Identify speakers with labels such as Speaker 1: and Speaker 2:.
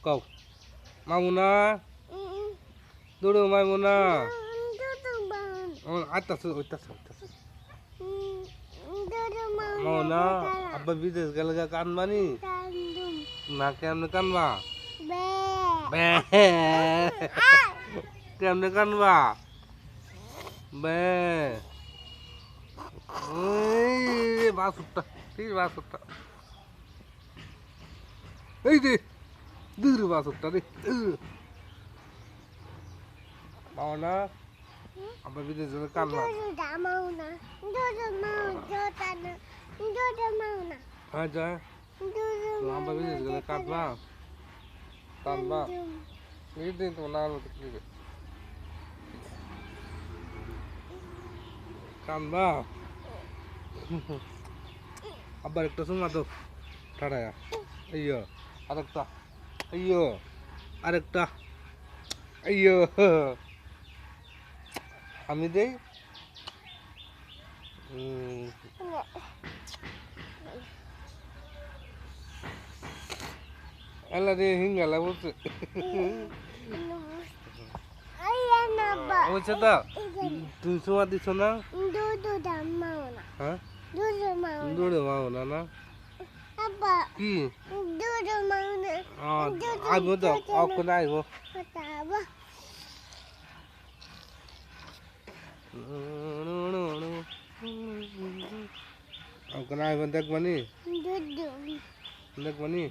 Speaker 1: কও মামুনা দৌড়ো মামুনা আইতাছে ওইতাছে ওইতাছে মামুনা আব্বা বিদেশ গেলে কানবানি না কেমনে কানবা কেমনে কানবা বে বাসুরটা ঠিক বাসুরটা এই যে দূর বাসুরটা রে মামুনা আব্বা বিদেশ গেলে কানবা হ্যাঁ যা আব্বা বিদেশ গেলে কানবা কানবা এই দিন তো না কানবা আবার একটা সময় তো ঠাড়ায়া আইয়ো আরেকটা আইয়ো আরেকটা আইয়ো আমি দেই এলা রে হিঙ্গালা বলছে বলছে তো তুই সময় দিছ না হ্যাঁ দৌড়ে মাও না না কি আইব তো অখন আইব অখন আইব দেখবানি দেখবানি